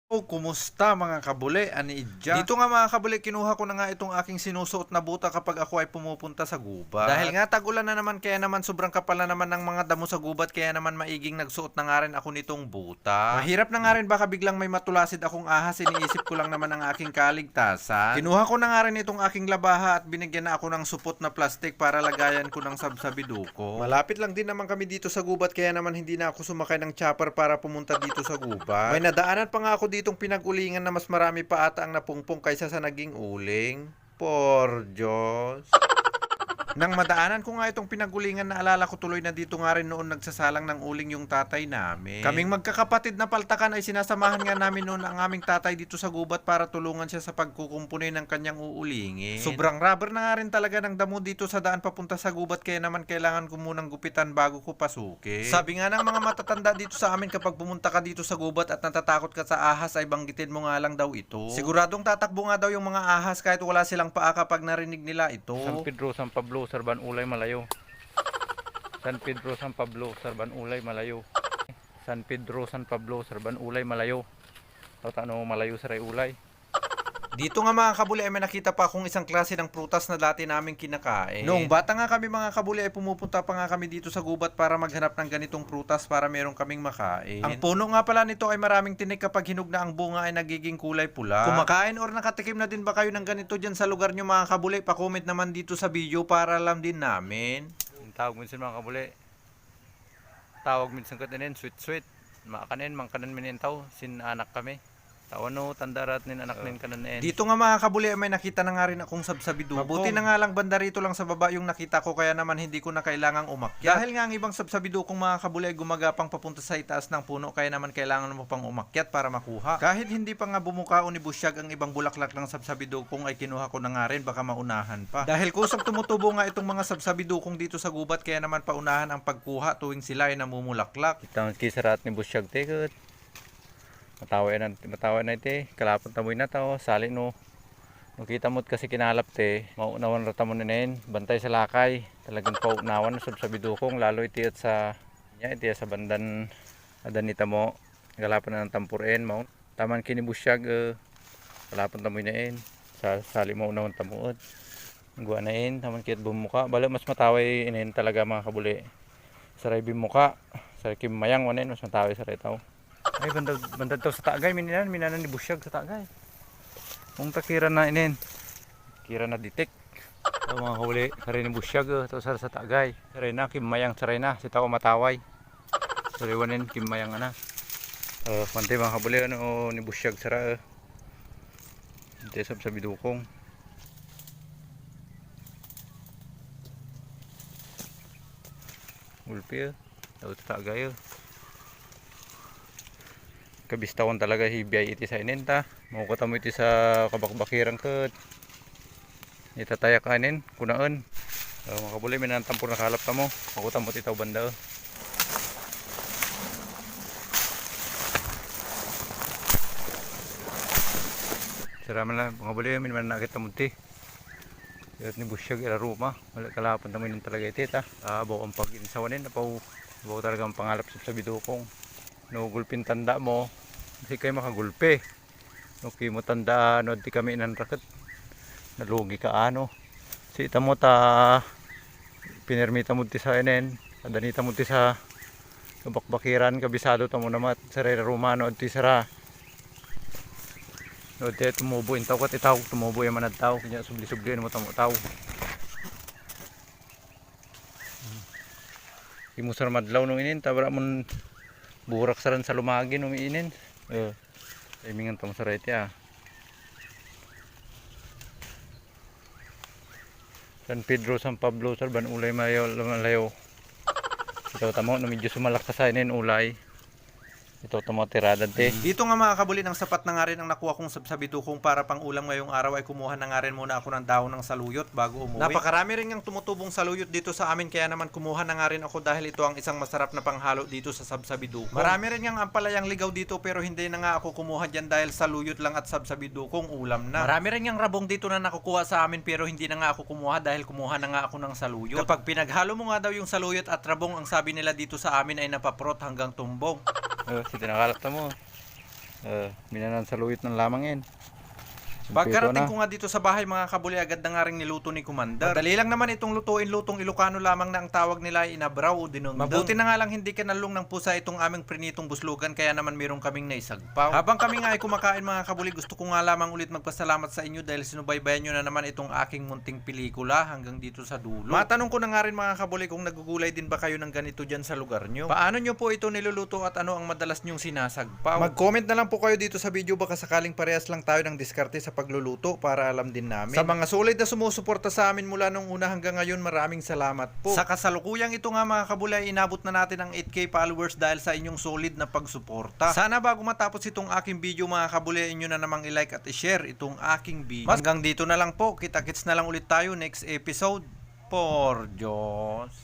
Kumusta mga kabule? Ani Idja? Dito nga mga kabule, kinuha ko na nga itong aking sinusuot na buta kapag ako ay pumupunta sa gubat. Dahil nga tag-ulan na naman, kaya naman sobrang kapal na naman ng mga damo sa gubat, kaya naman maiging nagsuot na nga rin ako nitong buta. Mahirap na nga rin, baka biglang may matulasid akong ahas, iniisip ko lang naman ang aking kaligtasan. Kinuha ko na nga rin itong aking labaha at binigyan na ako ng supot na plastic para lagayan ko ng sabsabiduko. Malapit lang din naman kami dito sa gubat, kaya naman hindi na ako sumakay ng chopper para pumunta dito sa gubat. May nadaanan pa nga ako ditong pinag-ulingan na mas marami pa ata ang napungpong kaysa sa naging uling. Por Diyos. Nang madaanan ko nga itong pinag-ulingan, naalala ko tuloy na dito nga rin noon nagsasalang ng uling yung tatay namin. Kaming magkakapatid na paltakan ay sinasamahan nga namin noon ang aming tatay dito sa gubat para tulungan siya sa pagkukumpuni ng kanyang uulingin. Sobrang rubber na nga rin talaga ng damo dito sa daan papunta sa gubat, kaya naman kailangan ko munang gupitan bago ko pasukin. Sabi nga ng mga matatanda dito sa amin, kapag pumunta ka dito sa gubat at natatakot ka sa ahas, ay banggitin mo nga lang daw ito. Siguradong tatakbo nga daw yung mga ahas kahit wala silang paa kapag narinig nila ito. San Pedro, San Pablo, Sarban Ulay, Malayo. San Pedro, San Pablo, Sarban Ulay, Malayo. San Pedro, San Pablo, Sarban Ulay, Malayo. Ano malayo sa Ulay? Dito nga mga kabuli ay may nakita pa akong isang klase ng prutas na dati naming kinakain. Noong bata nga kami mga kabuli ay pumupunta pa nga kami dito sa gubat para maghanap ng ganitong prutas para meron kaming makain. Ang puno nga pala nito ay maraming tinik, kapag hinog na ang bunga ay nagiging kulay pula. Kumakain or nakatikim na din ba kayo ng ganito dyan sa lugar nyo mga kabuli? Pa-comment naman dito sa video para alam din namin. Ang tawag minsan mga kabuli. Tawag minsan katinin, sweet. Makanin, mangkanan minintaw, sin anak kami. Tawano, tandarat nin anak nin kanan en. Dito nga mga kabuli ay may nakita na nga rin akong sabsabiduko. Mabuti na nga lang banda rito lang sa baba yung nakita ko, kaya naman hindi ko na kailangang umakyat. Dahil nga ang ibang sabsabidukong mga kabuli ay gumagapang papunta sa itaas ng puno, kaya naman kailangan mo pang umakyat para makuha. Kahit hindi pa nga bumukao ni Busyag ang ibang bulaklak ng sabsabidukong, ay kinuha ko na nga rin, baka maunahan pa. Dahil kusang tumutubo nga itong mga sabsabidukong dito sa gubat, kaya naman paunahan ang pagkuha tuwing sila ay namumulaklak. Itang kisarat ni Busyag tekot. Matawa na ite, kalapot na mo'y nataw, sali no. Nakita mo't kasi kinalap te, maunawan rata mo ninin, bantay sa lakay, talagang paunawan sa sabidukong, lalo iti at sa, iti sa bandan, adanita mo, kalapot na ng tampurin, taman kinibusyag, kalapot na mo'y nain, sali mo unawan tamuot, guwa nain, taman kit bumuka, bala mas mataway inin talaga mga kabuli, saray bimuka, saray kimayang wanin, mas mataway saray tao. Ay, bandad taw sa tagay, minanan ni Busyag sa tagay. Kung takira na inin, kira na ditik. Ito mga huli, saray ni Busyag, ito sa tagay. Saray na, kimayang saray na, si tao mataway. Saray wanin, kimayang na. Pantay mga huli, ano ni Busyag sara. Hindi sa bidukong. Ulpi, ito sa tagay. Kabistawan talaga hibiyay iti sa ininta, makukata mo iti sa kabakbakirang ket itatayak kanin kunaan. Makabuli minantampur na kalap ta mo, makukata mo iti taw banda. Saraman lang makabuli min nakita mo ti yat ni Busyag ila ruma, wala kalapan ta mo inin talaga iti ta. Bawa ang pag-insawanin apaw, bawa talaga ang pangalap sa bidukong. No gulpin tanda mo kasi kayo makagulpe, okay mo tanda no di kami inanraket nalugi ka ano si ita mo ta pinirmita mo ti sa enen adanita mo ti sa kabakbakiran kabisado ta mo namat sa romano ti sara no di tumubo intaw kat itaw tumubo yung manad tao kanya subli-subli mo tamo tao imusar madlaw nung inin tabra mon burak saran sa lumagi umiinin. Timingan tong sarete San Pedro, San Pablo, Sarban Ulay, Malayo. Ito tamo na medyo sumalak sa inin ulay. Ito tamo tirada te. Dito nga mga kabuli, ng sapat na nga rin ang nakuha kong sabsabidukong para pang ulam ngayong araw, ay kumuha na nga rin muna ako ng dahon ng saluyot bago umuwi. Napakarami rin ang tumutubong saluyot dito sa amin, kaya naman kumuha na nga rin ako dahil ito ang isang masarap na panghalo dito sa sabsabidukong. Marami rin ang ampalayang ligaw dito, pero hindi na nga ako kumuha dyan dahil saluyot lang at sabsabidukong ulam na. Marami rin ang rabong dito na nakukuha sa amin, pero hindi na nga ako kumuha dahil kumuha na nga ako ng saluyot. Kapag pinaghalo mo nga daw yung saluyot at rabong, ang sabi nila dito sa amin ay napaprot hanggang tumbong. Si tinakalap ta mo. Minanan sa luyot ng lamang yan. Pagkarating ko nga dito sa bahay mga kabuli, agad na nga rin niluto ni Commander. Madali lang naman itong lutuin, lutong Ilocano lamang na ang tawag nila ay inabraw o dinundang. Mabuti na nga lang hindi kinalung ng pusa itong aming prinitong buslugan, kaya naman meron kaming naisagpaw. Habang kami nga ay kumakain mga kabuli, gusto ko nga lamang ulit magpasalamat sa inyo dahil sinubaybayan nyo na naman itong aking munting pelikula hanggang dito sa dulo. Matanong ko na nga rin mga kabuli kung nagugulay din ba kayo ng ganito dyan sa lugar nyo. Paano nyo po ito niluluto at ano ang madalas nyong sinasagpaw? Mag-comment na lang po kayo dito sa video, baka sakaling parehas lang tayo ng diskarte sa pagluluto para alam din namin. Sa mga solid na sumusuporta sa amin mula nung una hanggang ngayon, maraming salamat po. Sa kasalukuyang ito nga mga kabulay, inabot na natin ang 8K followers dahil sa inyong solid na pagsuporta. Sana bago matapos itong aking video mga kabulay, inyo na namang i-like at i-share itong aking video. Hanggang dito na lang po, kita-kits na lang ulit tayo next episode. Por Diyos.